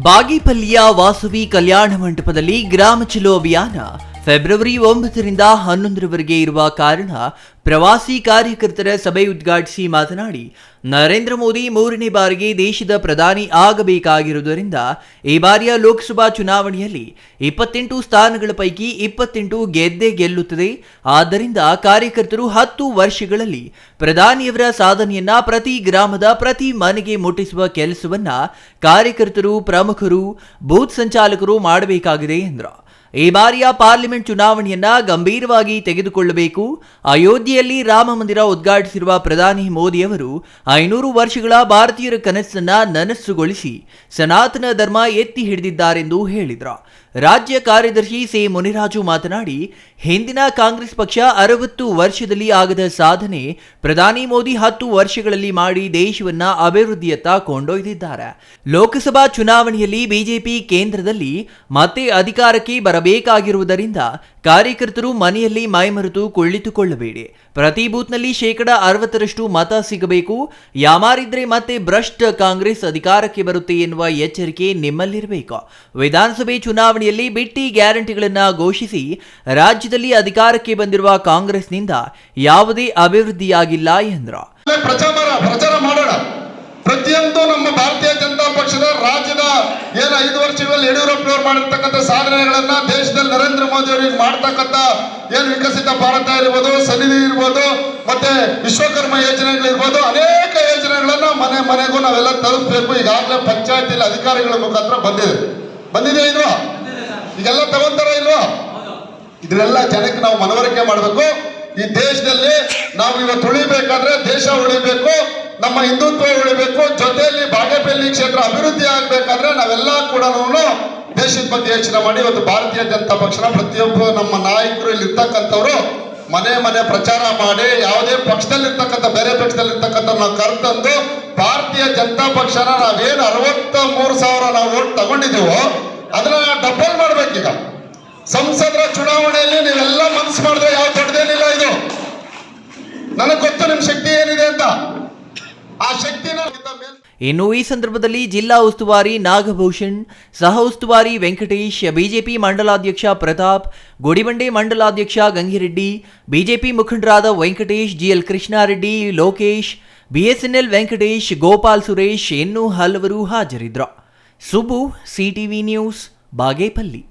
ಬಾಗೇಪಲ್ಲಿಯ ವಾಸವಿ ಕಲ್ಯಾಣ ಮಂಟಪದಲ್ಲಿ ಗ್ರಾಮ ಚಲೋ ಅಭಿಯಾನ ಫೆಬ್ರವರಿ 9ರಿಂದ 11ರವರೆಗೆ ಇರುವ ಕಾರಣ ಪ್ರವಾಸಿ ಕಾರ್ಯಕರ್ತರ ಸಭೆ ಉದ್ಘಾಟಿಸಿ ಮಾತನಾಡಿ, ನರೇಂದ್ರ ಮೋದಿ 3ನೇ ಬಾರಿಗೆ ದೇಶದ ಪ್ರಧಾನಿ ಆಗಬೇಕಾಗಿರುವುದರಿಂದ ಈ ಬಾರಿಯ ಲೋಕಸಭಾ ಚುನಾವಣೆಯಲ್ಲಿ 28 ಸ್ಥಾನಗಳ ಪೈಕಿ 28 ಗೆದ್ದೇ ಗೆಲ್ಲುತ್ತದೆ. ಆದ್ದರಿಂದ ಕಾರ್ಯಕರ್ತರು 10 ವರ್ಷಗಳಲ್ಲಿ ಪ್ರಧಾನಿಯವರ ಸಾಧನೆಯನ್ನ ಪ್ರತಿ ಗ್ರಾಮದ ಪ್ರತಿ ಮನೆಗೆ ಮುಟ್ಟಿಸುವ ಕೆಲಸವನ್ನ ಕಾರ್ಯಕರ್ತರು, ಪ್ರಮುಖರು, ಬೂತ್ ಸಂಚಾಲಕರು ಮಾಡಬೇಕಾಗಿದೆ ಎಂದರು. ಈ ಬಾರಿಯ ಪಾರ್ಲಿಮೆಂಟ್ ಚುನಾವಣೆಯನ್ನ ಗಂಭೀರವಾಗಿ ತೆಗೆದುಕೊಳ್ಳಬೇಕು. ಅಯೋಧ್ಯೆಯಲ್ಲಿ ರಾಮ ಮಂದಿರ ಉದ್ಘಾಟಿಸಿರುವ ಪ್ರಧಾನಿ ಮೋದಿಯವರು 500 ವರ್ಷಗಳ ಭಾರತೀಯರ ಕನಸನ್ನ ನನಸುಗೊಳಿಸಿ ಸನಾತನ ಧರ್ಮ ಎತ್ತಿ ಹಿಡಿದಿದ್ದಾರೆಂದು ಹೇಳಿದರು. ರಾಜ್ಯ ಕಾರ್ಯದರ್ಶಿ ಸಿ ಮುನಿರಾಜು ಮಾತನಾಡಿ, ಹಿಂದಿನ ಕಾಂಗ್ರೆಸ್ ಪಕ್ಷ 60 ವರ್ಷದಲ್ಲಿ ಆಗದ ಸಾಧನೆ ಪ್ರಧಾನಿ ಮೋದಿ 10 ವರ್ಷಗಳಲ್ಲಿ ಮಾಡಿ ದೇಶವನ್ನ ಅಭಿವೃದ್ಧಿಯತ್ತ ಕೊಂಡೊಯ್ದಿದ್ದಾರೆ. ಲೋಕಸಭಾ ಚುನಾವಣೆಯಲ್ಲಿ ಬಿಜೆಪಿ ಕೇಂದ್ರದಲ್ಲಿ ಮತ್ತೆ ಅಧಿಕಾರಕ್ಕೆ ಬರಬೇಕಾಗಿರುವುದರಿಂದ ಕಾರ್ಯಕರ್ತರು ಮನೆಯಲ್ಲಿ ಮೈಮರೆತು ಕುಳಿತುಕೊಳ್ಳಬೇಡಿ. ಪ್ರತಿ ಬೂತ್ನಲ್ಲಿ 60% ಮತ ಸಿಗಬೇಕು. ಯಾಮಾರಿದ್ರೆ ಮತ್ತೆ ಭ್ರಷ್ಟ ಕಾಂಗ್ರೆಸ್ ಅಧಿಕಾರಕ್ಕೆ ಬರುತ್ತೆ ಎನ್ನುವ ಎಚ್ಚರಿಕೆ ನಿಮ್ಮಲ್ಲಿರಬೇಕು. ವಿಧಾನಸಭೆ ಚುನಾವಣೆಯಲ್ಲಿ ಬಿಟ್ಟಿ ಗ್ಯಾರಂಟಿಗಳನ್ನು ಘೋಷಿಸಿ ರಾಜ್ಯದಲ್ಲಿ ಅಧಿಕಾರಕ್ಕೆ ಬಂದಿರುವ ಕಾಂಗ್ರೆಸ್ನಿಂದ ಯಾವುದೇ ಅಭಿವೃದ್ಧಿಯಾಗಿಲ್ಲ ಎಂದರು. ಪ್ರಚಾರ ಮಾಡೋಣ. ಪ್ರತಿಯೊಂದು ನಮ್ಮ ಭಾರತೀಯ ಜನತಾ ಪಕ್ಷದ ರಾಜ್ಯದ 5 ವರ್ಷಗಳಲ್ಲಿ ಯಡಿಯೂರಪ್ಪನವರು ಮಾಡಿರ್ತಕ್ಕಂಥ ಸಾಧನೆಗಳನ್ನ, ದೇಶದಲ್ಲಿ ನರೇಂದ್ರ ಮೋದಿ ಅವರಿಗೆ ಮಾಡ್ತಕ್ಕಂಥ ವಿಕಸಿತ ಭಾರತ ಇರ್ಬೋದು, ಸನಿಧಿ ಇರ್ಬೋದು, ಮತ್ತೆ ವಿಶ್ವಕರ್ಮ ಯೋಜನೆಗಳಿರ್ಬೋದು, ಅನೇಕ ಯೋಜನೆಗಳನ್ನ ಮನೆ ಮನೆಗೂ ನಾವೆಲ್ಲ ತಲುಪಬೇಕು. ಈಗಾಗಲೇ ಪಂಚಾಯತಿಯಲ್ಲಿ ಅಧಿಕಾರಿಗಳ ಮುಖಾಂತರ ಬಂದಿದೆ ಇಲ್ವಾ? ಈಗೆಲ್ಲ ತಗೊಂತಾರ ಇಲ್ವಾ? ಇದನ್ನೆಲ್ಲ ಜನಕ್ಕೆ ನಾವು ಮನವರಿಕೆ ಮಾಡಬೇಕು. ಈ ದೇಶದಲ್ಲಿ ನಾವು ಇವತ್ತು ಉಳಿಬೇಕಾದ್ರೆ, ದೇಶ ಉಳಿಬೇಕು, ನಮ್ಮ ಹಿಂದುತ್ವ ಉಳಿಬೇಕು, ಜೊತೆಯಲ್ಲಿ ಬಾಗೇಪಲ್ಲಿ ಕ್ಷೇತ್ರ ಅಭಿವೃದ್ಧಿ ಆಗ್ಬೇಕಾದ್ರೆ ನಾವೆಲ್ಲ ಕೂಡ ದೇಶದ ಬಗ್ಗೆ ಯೋಚನೆ ಮಾಡಿ ಇವತ್ತು ಭಾರತೀಯ ಜನತಾ ಪಕ್ಷನ ಪ್ರತಿಯೊಬ್ಬ ನಮ್ಮ ನಾಯಕರು ಇಲ್ಲಿ ಇರ್ತಕ್ಕಂಥವ್ರು ಮನೆ ಪ್ರಚಾರ ಮಾಡಿ, ಯಾವುದೇ ಪಕ್ಷದಲ್ಲಿರ್ತಕ್ಕಂಥ ಬೇರೆ ಪಕ್ಷದಲ್ಲಿರ್ತಕ್ಕಂಥ ನಾವು ಕರೆತಂದು ಭಾರತೀಯ ಜನತಾ ಪಕ್ಷನ ನಾವೇನು 63,000 ನಾವು ಓಟ್ ತಗೊಂಡಿದ್ದೀವೋ ಅದನ್ನ ಡಬಲ್ ಮಾಡ್ಬೇಕೀಗ. ಸಂಸದರ ಚುನಾವಣೆಯಲ್ಲಿ ನೀವೆಲ್ಲ ಮನಸ್ಸು ಮಾಡಿದ್ರೆ ಯಾವ ದೊಡ್ಡದೇನಿಲ್ಲ. ಇದು ನನಗೆ ಗೊತ್ತು ನಿಮ್ಮ ಶಕ್ತಿ ಏನಿದೆ ಅಂತ. ಆ ಶಕ್ತಿನ ಇನ್ನು ಈ ಸಂದರ್ಭದಲ್ಲಿ ಜಿಲ್ಲಾ ಉಸ್ತುವಾರಿ ನಾಗಭೂಷಣ್, ಸಹ ಉಸ್ತುವಾರಿ ವೆಂಕಟೇಶ್, ಬಿಜೆಪಿ ಮಂಡಲಾಧ್ಯಕ್ಷ ಪ್ರತಾಪ್, ಗುಡಿಬಂಡೆ ಮಂಡಲಾಧ್ಯಕ್ಷ ಗಂಗಿರೆಡ್ಡಿ, ಬಿಜೆಪಿ ಮುಖಂಡರಾದ ವೆಂಕಟೇಶ್, ಜಿಎಲ್ ಕೃಷ್ಣಾರೆಡ್ಡಿ, ಲೋಕೇಶ್, ಬಿಎಸ್ಎನ್ಎಲ್ ವೆಂಕಟೇಶ್, ಗೋಪಾಲ್ ಸುರೇಶ್ ಇನ್ನೂ ಹಲವರು ಹಾಜರಿದ್ದರು. Subbu, CTV news, Bagepalli.